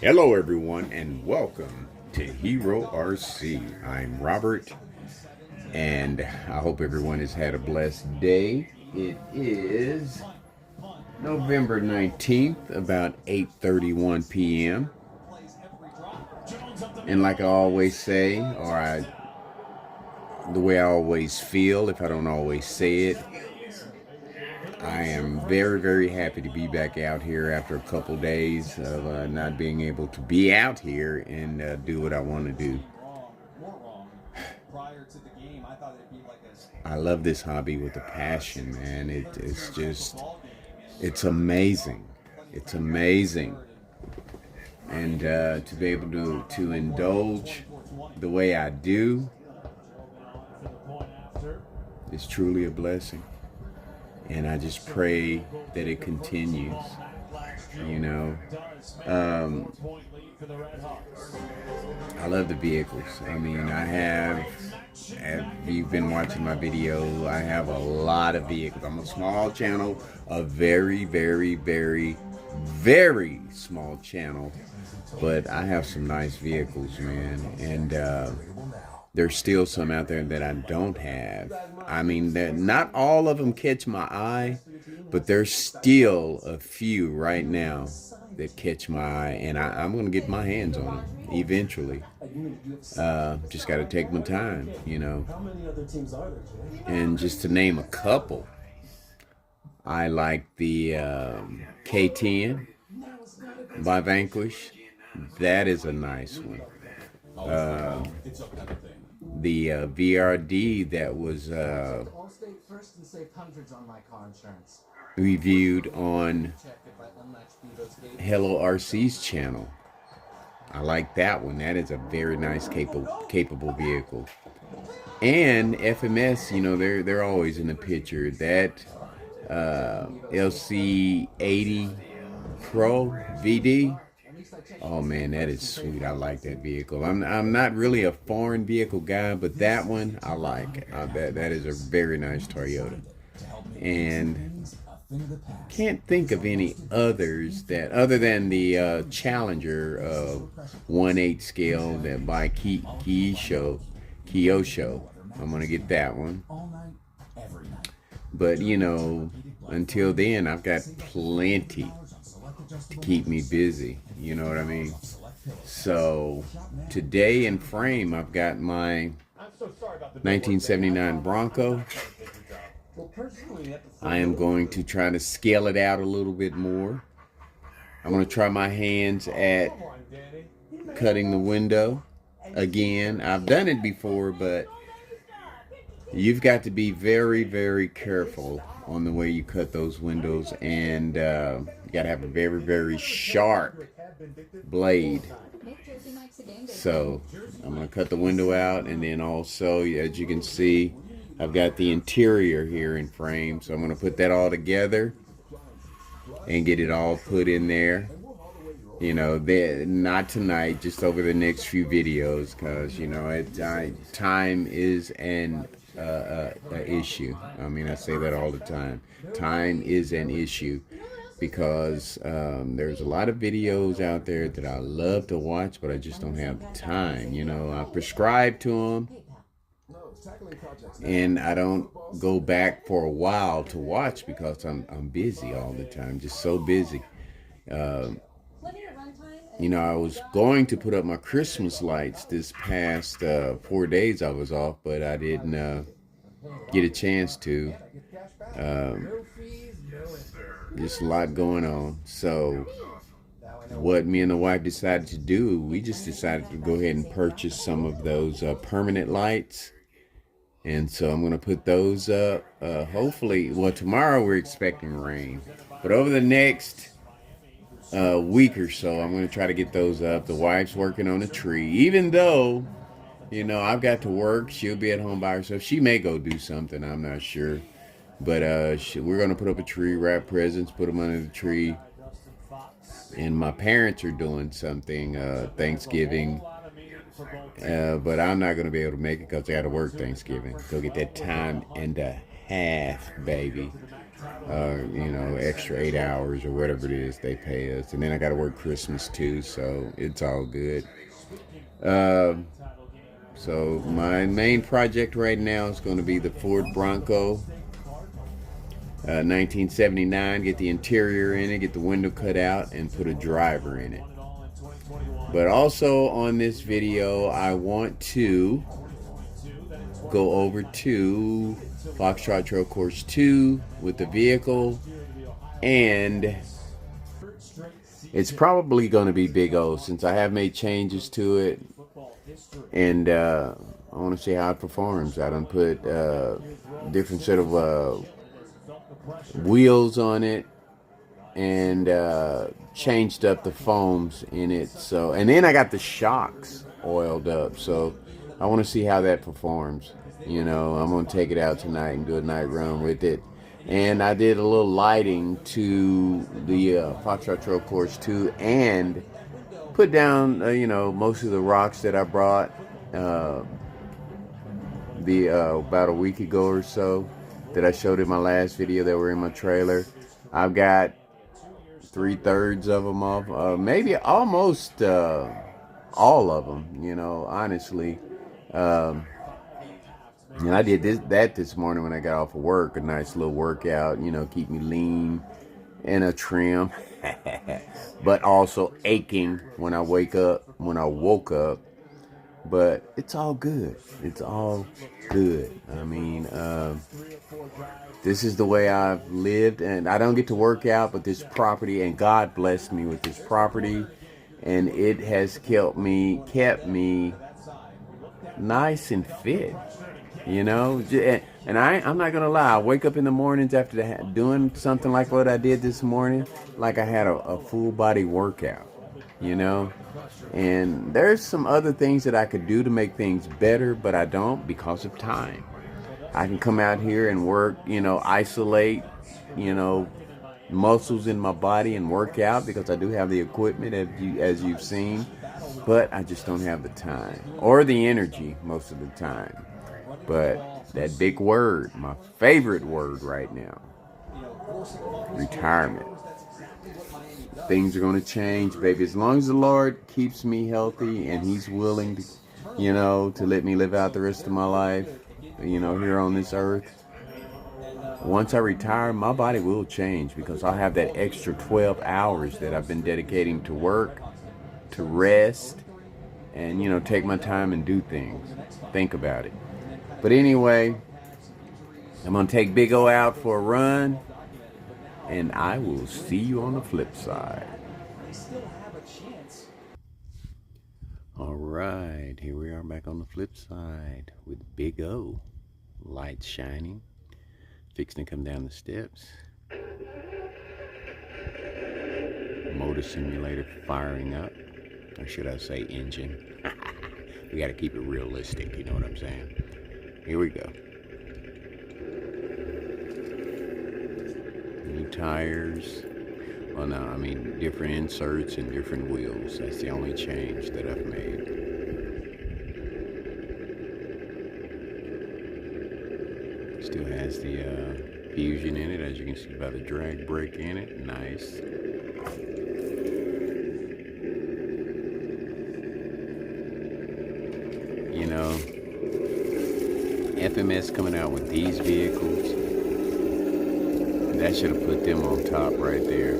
Hello, everyone, and welcome to Hero RC. I'm Robert, and I hope everyone has had a blessed day. It is November 19th, about 8:31 p.m. And like I always say, the way I always feel, if I don't always say it, I am very, very happy to be back out here after a couple days of not being able to be out here and do what I want to do. I love this hobby with a passion, man. It's amazing. It's amazing. And to be able to indulge the way I do is truly a blessing. And I just pray that it continues, you know. I love the vehicles. I mean, if you've been watching my video, I have a lot of vehicles. I'm a small channel, a very, very, very, very small channel, but I have some nice vehicles, man. And there's still some out there that I don't have. I mean, not all of them catch my eye, but there's still a few right now that catch my eye, and I'm going to get my hands on them eventually. Just got to take my time, you know. And just to name a couple, I like the K10 by Vanquish. That is a nice one. The VRD that was reviewed on Hello RC's channel. I like that one. That is a very nice, capable vehicle. And FMS, you know, they're always in the picture. That LC80 Pro VD. Oh man, that is sweet. I like that vehicle. I'm not really a foreign vehicle guy, but that one I like. That is a very nice Toyota. And can't think of any others that other than the Challenger 1/8 scale that by Kyosho. I'm gonna get that one. But you know, until then, I've got plenty to keep me busy, you know what I mean? So today in frame, I've got my 1979 Bronco. I am going to try to scale it out a little bit more. I'm going to try my hands at cutting the window again. I've done it before, but you've got to be very, very careful on the way you cut those windows, and you got to have a very, very sharp blade. So I'm going to cut the window out, and then also, as you can see, I've got the interior here in frame, so I'm going to put that all together and get it all put in there. You know, not tonight, just over the next few videos, because, you know, time is an issue. I mean, I say that all the time. Time is an issue because there's a lot of videos out there that I love to watch, but I just don't have the time. You know, I prescribe to them, and I don't go back for a while to watch because I'm busy all the time, just so busy. You know, I was going to put up my Christmas lights this past 4 days I was off, but I didn't get a chance to. Just a lot going on. So what me and the wife decided to do, we just decided to go ahead and purchase some of those permanent lights. And so I'm going to put those up. Hopefully, well, tomorrow we're expecting rain. But over the next week or so, I'm going to try to get those up. The wife's working on a tree. Even though, you know, I've got to work, she'll be at home by herself. She may go do something, I'm not sure. But we're going to put up a tree, wrap presents, put them under the tree. And my parents are doing something, Thanksgiving. But I'm not going to be able to make it because I got to work Thanksgiving. Go get that time and a half, baby. You know, extra 8 hours or whatever it is they pay us. And then I got to work Christmas too, so it's all good. Um, so my main project right now is going to be the Ford Bronco 1979. Get the interior in it, get the window cut out, and put a driver in it. But also on this video, I want to go over to Foxtrot Trail Course 2 with the vehicle, and it's probably going to be Big O since I have made changes to it, and I want to see how it performs. I done put different set of wheels on it, and changed up the foams in it. So, and then I got the shocks oiled up, so I want to see how that performs. You know, I'm going to take it out tonight and do a night run with it. And I did a little lighting to the Foxtrot Trail Course 2 and put down, you know, most of the rocks that I brought about a week ago or so that I showed in my last video that were in my trailer. I've got 3/3 of them off, maybe almost all of them, you know, honestly. And I did this morning when I got off of work, a nice little workout, you know, keep me lean and a trim, but also aching when I woke up. But it's all good. It's all good. I mean, this is the way I've lived, and I don't get to work out, but this property, and God blessed me with this property, and it has kept me nice and fit, you know. And I'm not gonna lie, I wake up in the mornings after doing something like what I did this morning, like I had a full body workout, you know. And there's some other things that I could do to make things better, but I don't because of time. I can come out here and work, you know, isolate, you know, muscles in my body and work out because I do have the equipment as you've seen, but I just don't have the time or the energy most of the time. But that big word, my favorite word right now, retirement. Things are going to change, baby. As long as the Lord keeps me healthy and He's willing to, you know, to let me live out the rest of my life, you know, here on this earth. Once I retire, my body will change because I'll have that extra 12 hours that I've been dedicating to work, to rest, and, you know, take my time and do things. Think about it. But anyway, I'm going to take Big O out for a run, and I will see you on the flip side. All right, here we are back on the flip side with Big O. Lights shining, fixing to come down the steps. Motor simulator firing up, or should I say engine. We got to keep it realistic, you know what I'm saying? Here we go. New tires. Well, no, I mean different inserts and different wheels. That's the only change that I've made. Still has the fusion in it, as you can see by the drag brake in it. Nice. You know, FMS coming out with these vehicles, that should have put them on top right there.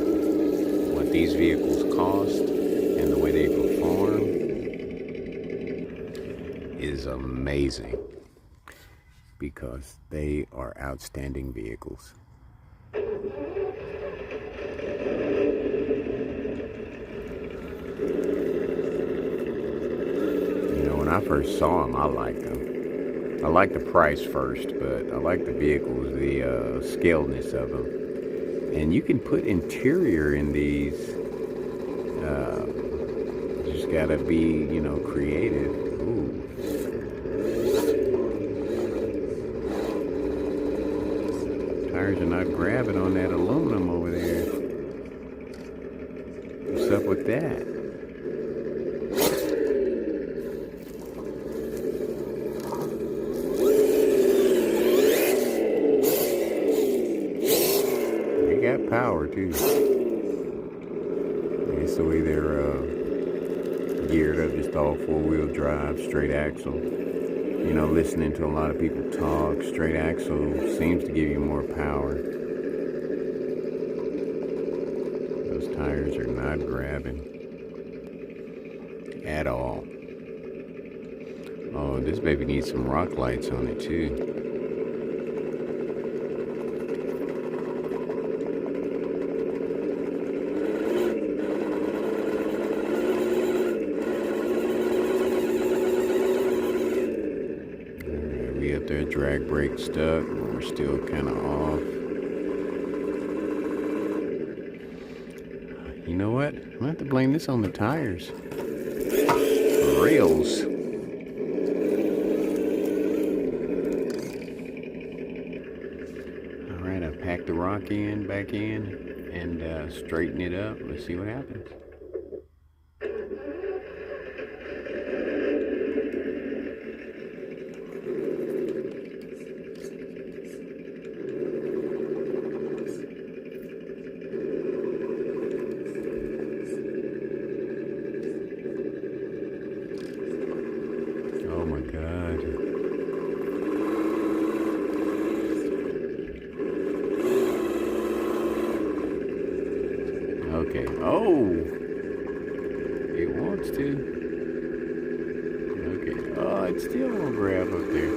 What these vehicles cost and the way they perform is amazing because they are outstanding vehicles. You know, when I first saw them, I liked them. I like the price first, but I like the vehicles, the scaleness of them. And you can put interior in these. You just gotta be, you know, creative. Ooh. Tires are not grabbing on that aluminum over there. What's up with that? too. It's the way they're geared up, just all four-wheel drive, straight axle. You know, listening to a lot of people talk, straight axle seems to give you more power. Those tires are not grabbing at all. Oh, this baby needs some rock lights on it too. Alright, we up there, drag brake stuck. We're still kind of off. You know what? I'm gonna have to blame this on the tires. Rails. Alright, I packed the rock back in, and straighten it up. Let's see what happens. Oh my God. Okay. Oh! It wants to. Okay. Oh, it still won't grab up there.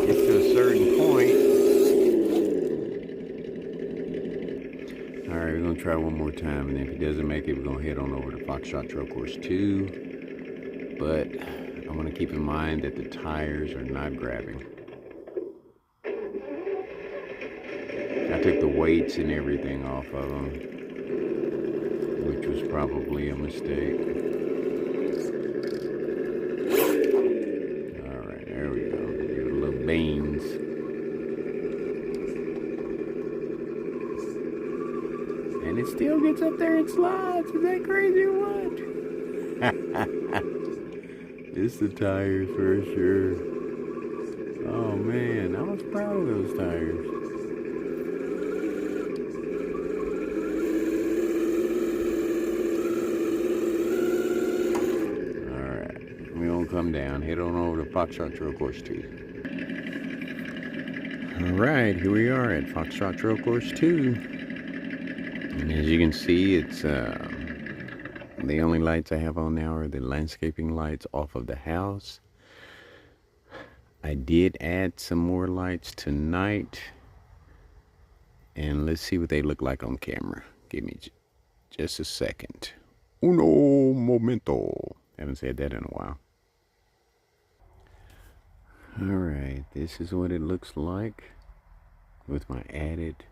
Gets to a certain point. Alright, we're going to try one more time, and if it doesn't make it, we're going to head on over to Foxtrot Trail Course 2. But I want to keep in mind that the tires are not grabbing. I took the weights and everything off of them, which was probably a mistake. Alright, there we go. Give it a little beans. And it still gets up there and slides. Is that crazy or what? It's the tires for sure. Oh man, I was proud of those tires. Alright, we're gonna come down, head on over to Foxtrot Trail Course 2. Alright, here we are at Foxtrot Trail Course 2. And as you can see, it's the only lights I have on now are the landscaping lights off of the house. I did add some more lights tonight, and let's see what they look like on camera. Give me just a second. Uno momento. Haven't said that in a while. Alright, this is what it looks like with my added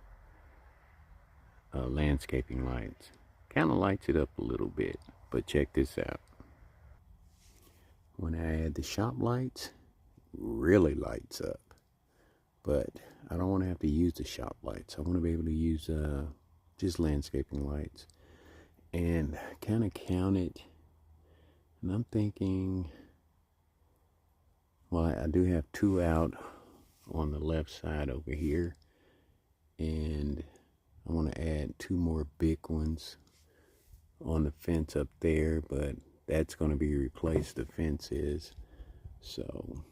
landscaping lights. Kind of lights it up a little bit, but check this out. When I add the shop lights, really lights up. But I don't want to have to use the shop lights. I want to be able to use just landscaping lights and kind of count it. And I'm thinking, well, I do have 2 out on the left side over here, and I want to add 2 more big ones on the fence up there, but that's going to be replaced, the fence is. So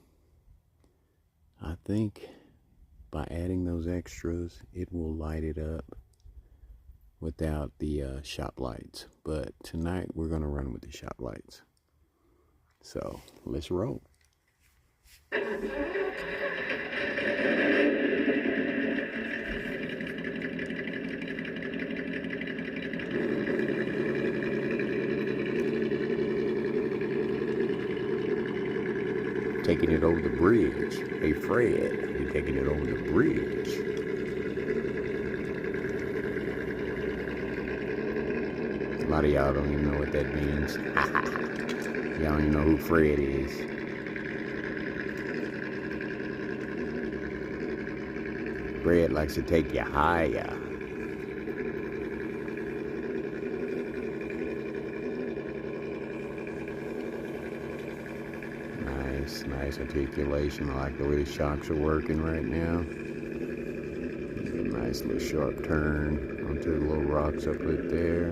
I think by adding those extras, it will light it up without the shop lights. But tonight we're going to run with the shop lights. So let's roll. Taking it over the bridge. Hey Fred, you're taking it over the bridge. A lot of y'all don't even know what that means. Y'all don't even know who Fred is. Fred likes to take you higher. Nice articulation. I like the way the shocks are working right now. Nice little sharp turn onto the little rocks I put there.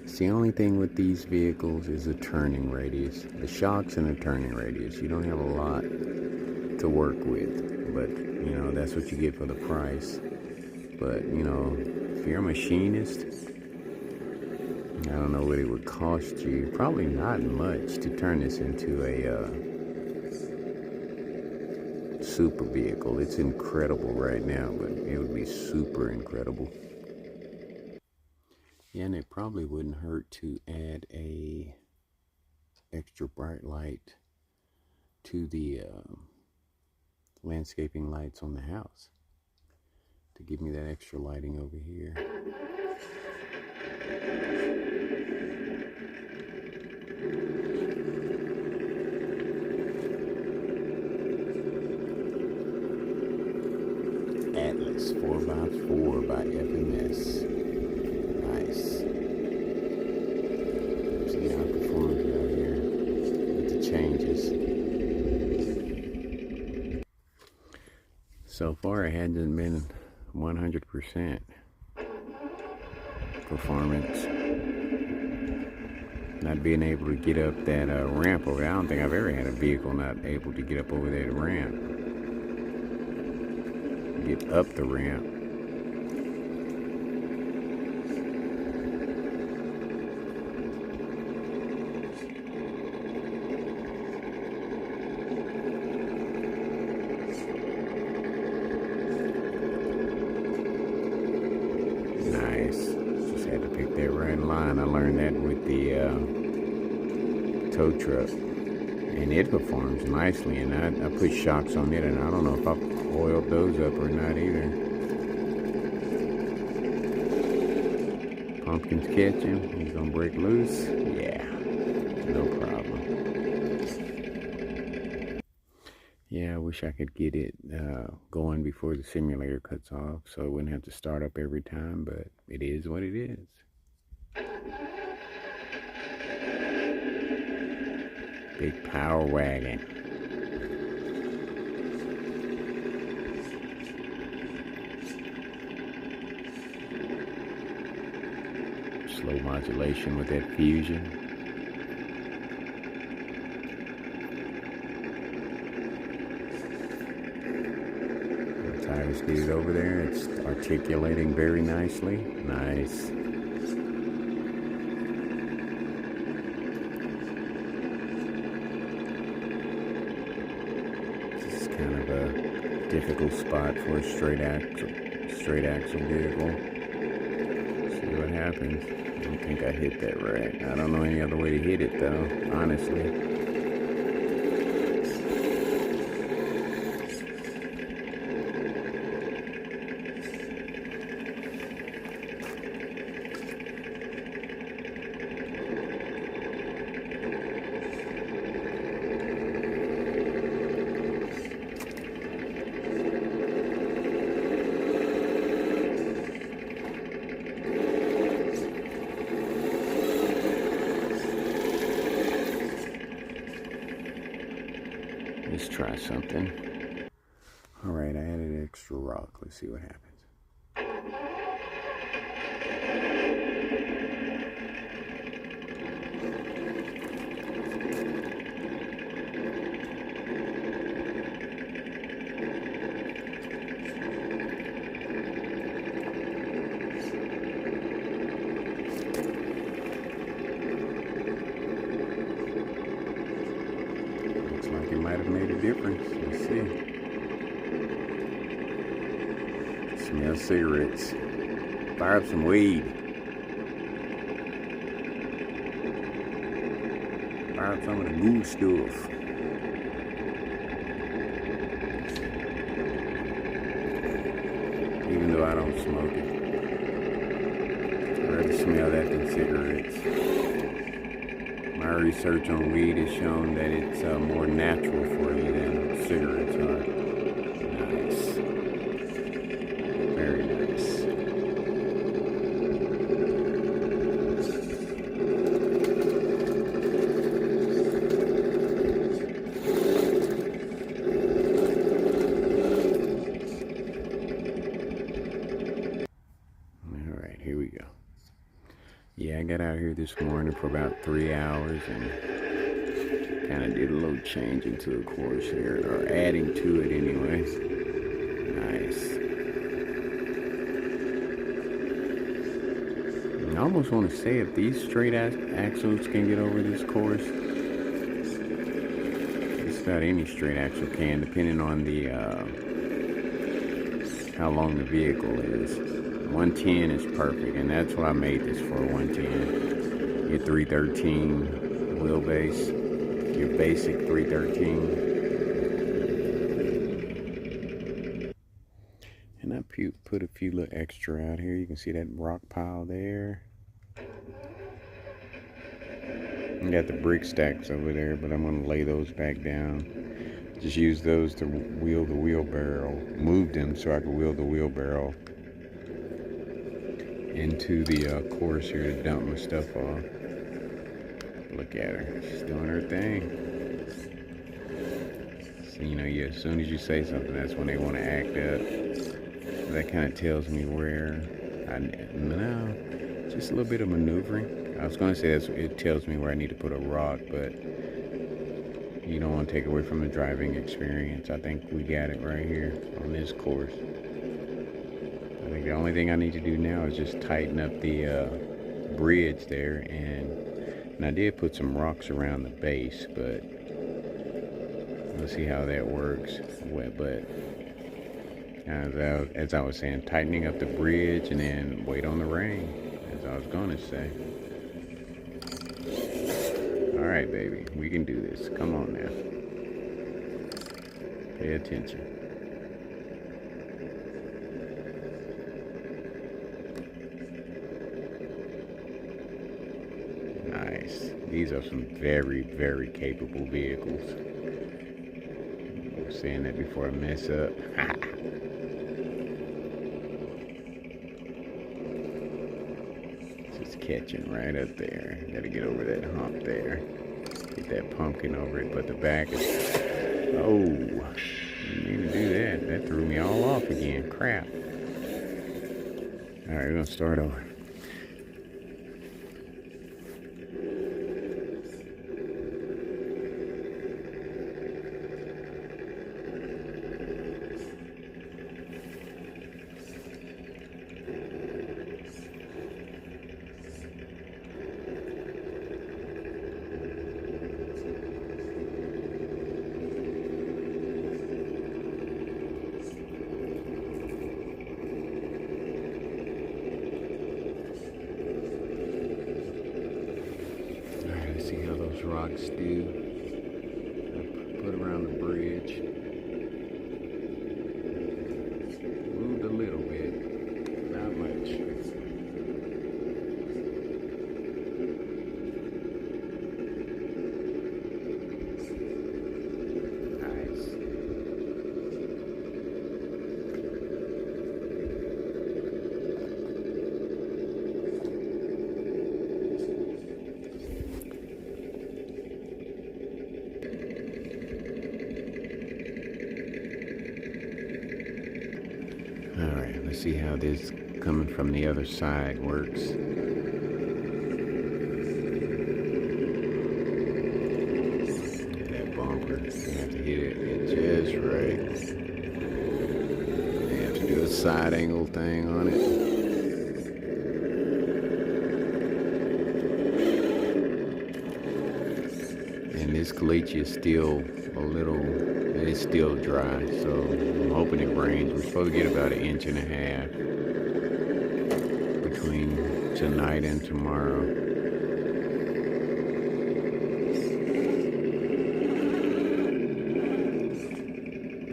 It's the only thing with these vehicles is the turning radius. The shocks and the turning radius. You don't have a lot to work with, but you know, that's what you get for the price. But you know, if you're a machinist, I don't know what it would cost you. Probably not much to turn this into a super vehicle. It's incredible right now, but it would be super incredible. Yeah, and it probably wouldn't hurt to add a extra bright light to the landscaping lights on the house to give me that extra lighting over here. Atlas 4x4 by FMS. Nice. See how it performs out here with the changes. So far it hasn't been 100% performance. Not being able to get up that ramp over there. I don't think I've ever had a vehicle not able to get up over that ramp. Get up the ramp. Nice. Just had to pick that right line. I learned that with the tow truck. And it performs nicely. And I put shocks on it, and I don't know if I oiled those up or not either. Pumpkin's catching. He's gonna break loose. Yeah, no problem. Yeah, I wish I could get it going before the simulator cuts off, so it wouldn't have to start up every time, but it is what it is. Big power wagon. Slow modulation with that fusion. The tires get it over there. It's articulating very nicely. Nice. This is kind of a difficult spot for a straight axle vehicle. See what happens. I don't think I hit that right. I don't know any other way to hit it though, honestly. Let's try something. All right, I added extra rock. Let's see what happens. It might have made a difference. Let's see. Smell cigarettes. Fire up some weed. Fire up some of the good stuff. Even though I don't smoke it, I'd rather smell that than cigarettes. My research on weed has shown that it's more natural for you than cigarettes are. Nice. Very nice. Yeah, I got out here this morning for about 3 hours and kind of did a little change into the course here, or adding to it anyways. Nice. I almost want to say if these straight axles can get over this course, just about any straight axle can, depending on the how long the vehicle is. 110 is perfect, and that's what I made this for, 110. Your 313 wheelbase, your basic 313. And I put a few little extra out here. You can see that rock pile there. I got the brick stacks over there, but I'm going to lay those back down. Just use those to wheel the wheelbarrow. Move them so I can wheel the wheelbarrow into the course here to dump my stuff off. Look at her. She's doing her thing. So, you know, as soon as you say something, that's when they want to act up. So that kind of tells me where no, just a little bit of maneuvering. I was going to say it tells me where I need to put a rock, but you don't want to take away from the driving experience. I think we got it right here on this course. I think the only thing I need to do now is just tighten up the bridge there, and I did put some rocks around the base, but let's see how that works. But as I was saying, tightening up the bridge and then wait on the rain, as I was going to say. All right, baby, we can do this. Come on now. Pay attention. Nice. These are some very, very capable vehicles. I was saying that before I mess up. Just catching right up there. Gotta get over that hump there. Get that pumpkin over it, but the back is... Oh, didn't mean to do that. That threw me all off again. Crap. Alright, we're gonna start over. See how those rocks do. Put around the bridge. Moved a little bit, not much. Nice. Alright, let's see how this coming from the other side works. That bumper, you have to hit it just right. You have to do a side angle thing on it. And this caliche is still it's still dry, so I'm hoping it rains. We're supposed to get about 1.5 inches between tonight and tomorrow.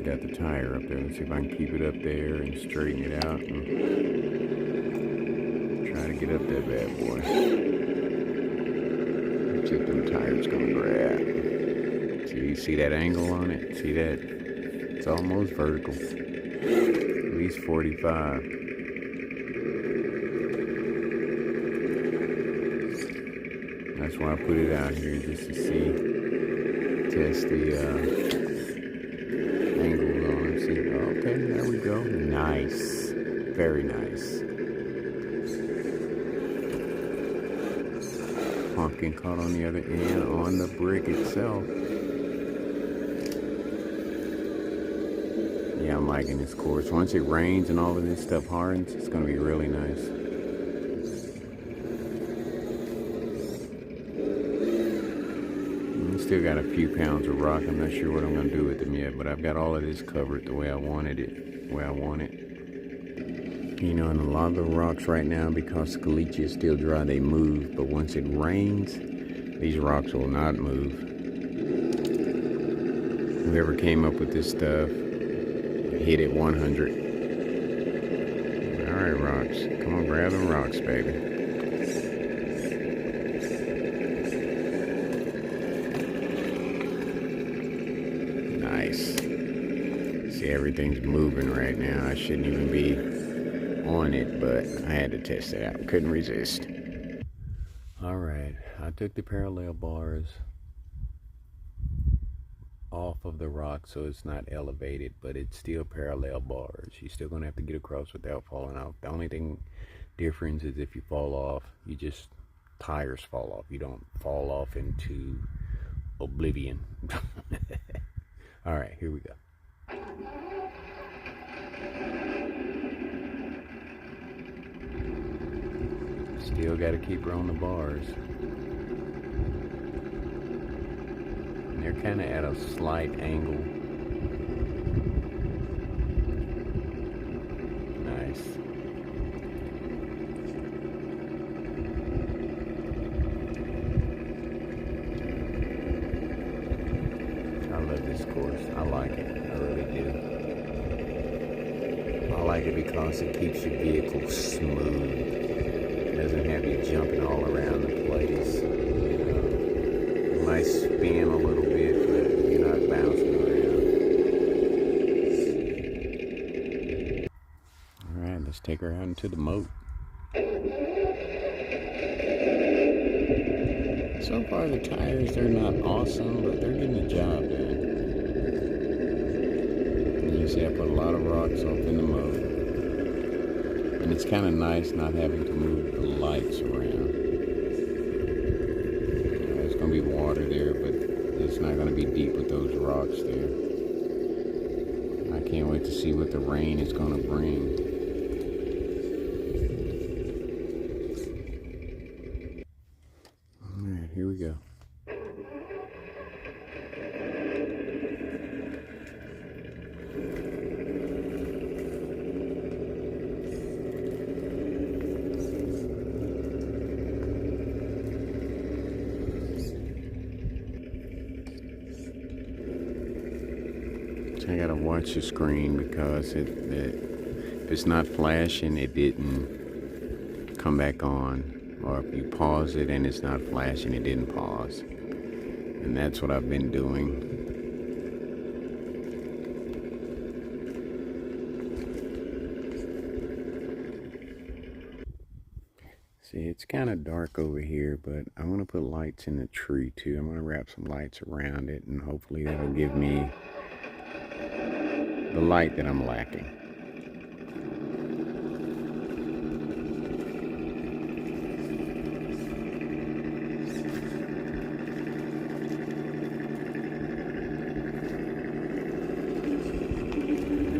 Got the tire up there. Let's see if I can keep it up there and straighten it out and try to get up that bad boy. Let's see if them tires gonna grab. See that angle on it? See that? It's almost vertical. At least 45. That's why I put it out here, just to see, test the angle on it. See, okay, there we go. Nice, very nice. getting caught on the other end on the brick itself. Yeah, I'm liking this course. Once it rains and all of this stuff hardens, it's going to be really nice. Still got a few pounds of rock. I'm not sure what I'm going to do with them yet, but I've got all of this covered the way I wanted it, the way I want it. You know, and a lot of the rocks right now, because the caliche is still dry, they move. But once it rains, these rocks will not move. Whoever came up with this stuff hit it 100. All right, rocks. Come on, grab them rocks, baby. Nice. See, everything's moving right now. I shouldn't even be on it, but I had to test it out. Couldn't resist. All right, I took the parallel bars off of the rock so it's not elevated, but it's still parallel bars. You're still gonna have to get across without falling off. The only thing difference is if you fall off, you just tires fall off. You don't fall off into oblivion. All right, here we go. Still got to keep her on the bars. And they're kind of at a slight angle. Nice. I love this course. I like it. I really do. I like it because it keeps your vehicle smooth. Doesn't have you jumping all around the place. You might spin a little bit, but you're not bouncing around. Alright, let's take her out into the moat. So far the tires, they're not awesome, but they're getting the job done. And you see I put a lot of rocks off in the moat. And it's kind of nice not having to move the lights around. There's going to be water there, but it's not going to be deep with those rocks there. I can't wait to see what the rain is going to bring. Alright, here we go. I gotta watch the screen because if it's not flashing, it didn't come back on. Or if you pause it and it's not flashing, it didn't pause. And that's what I've been doing. See, it's kind of dark over here, but I want to put lights in the tree too. I'm going to wrap some lights around it, and hopefully that'll give me the light that I'm lacking.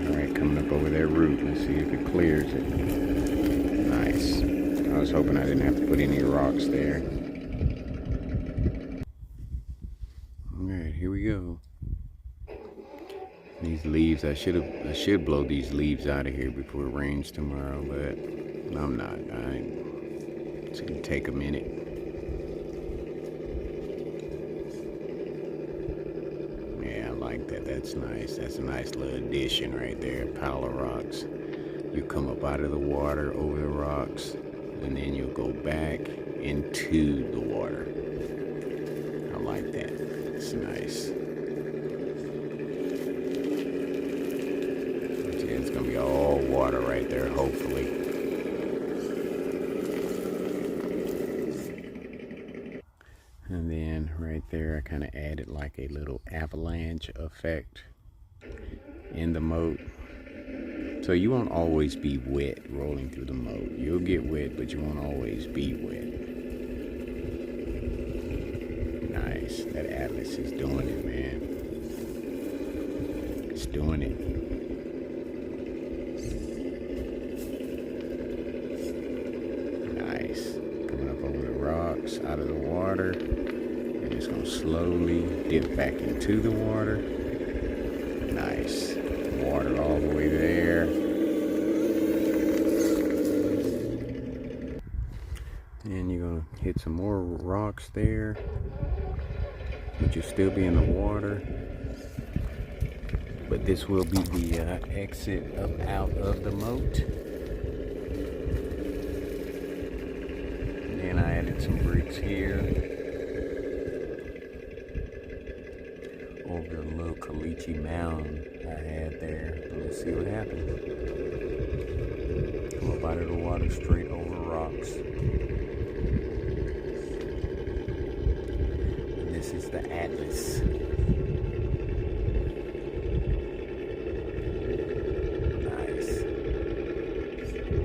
Alright, coming up over that root. Let's see if it clears it. Nice. I was hoping I didn't have to put any rocks there. Alright, here we go. These leaves, I should blow these leaves out of here before it rains tomorrow, but I'm not. It's gonna take a minute. Yeah, I like that. That's nice. That's a nice little addition right there. A pile of rocks. You come up out of the water over the rocks, and then you'll go back into the water. I like that. It's nice. It's gonna be all water right there, hopefully. And then right there, I kind of added like a little avalanche effect in the moat. So you won't always be wet rolling through the moat. You'll get wet, but you won't always be wet. That Atlas is doing it, man. It's doing it. Nice. Coming up over the rocks, out of the water. And it's going to slowly dip back into the water. Nice. Water all the way there. And you're going to hit some more rocks there. But you'll still be in the water. But this will be the exit out of the moat. And then I added some bricks here. Over the little caliche mound I had there. Let's see what happens. Come up out of the water straight over rocks. And this is the Atlas. Nice.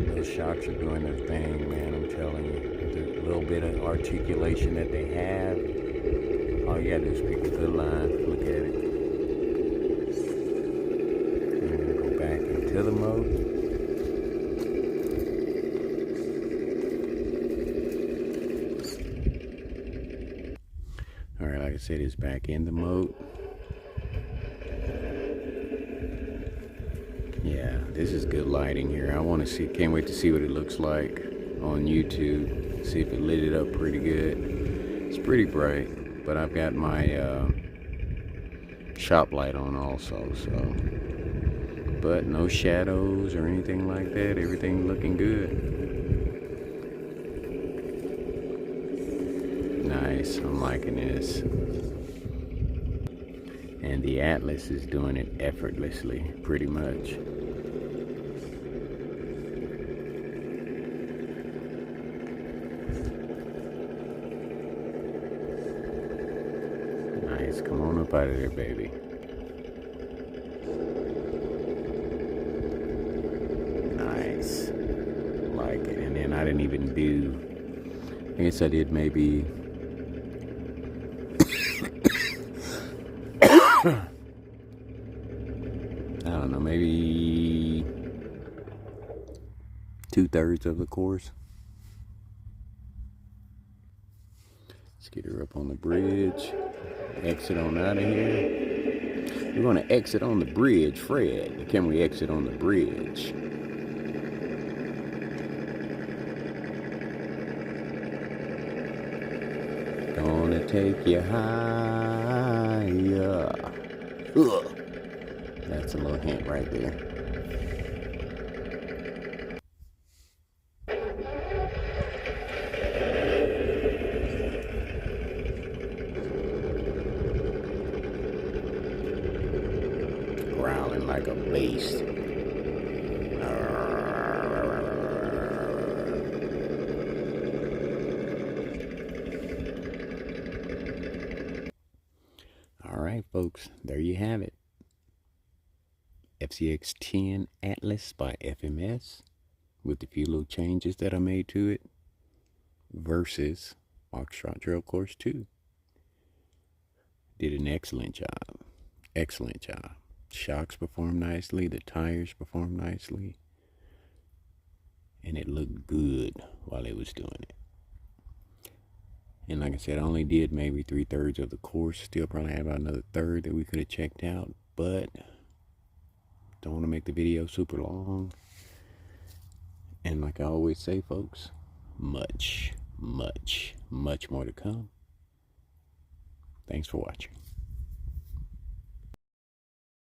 Those shocks are doing their thing, man, I'm telling you. The little bit of articulation that they have. All you gotta do is pick a good line. Look at it. I'm gonna go back into the moat. Alright, like I said, it's back in the moat. Yeah, this is good lighting here. I want to see, can't wait to see what it looks like on YouTube. See if it lit it up pretty good. It's pretty bright. But I've got my shop light on also, so. But no shadows or anything like that. Everything looking good. Nice, I'm liking this. And the Atlas is doing it effortlessly, pretty much. Nice, come on up out of there, baby. Nice, like it. And then I didn't even do, I guess I did maybe I don't know, maybe 2/3 of the course. Let's get her up on the bridge. Exit on out of here. We're going to exit on the bridge, Fred. Can we exit on the bridge? Gonna take you higher. Ugh. That's a little hint right there. Growling like a beast. Alright folks, there you have it. FCX10 Atlas by FMS with a few little changes that I made to it versus Foxtrot Trail Course 2. Did an excellent job. Excellent job. Shocks performed nicely. The tires performed nicely. And it looked good while it was doing it. And like I said, I only did maybe 3/3 of the course. Still probably have about another third that we could have checked out. But don't want to make the video super long. And like I always say, folks, much more to come. Thanks for watching.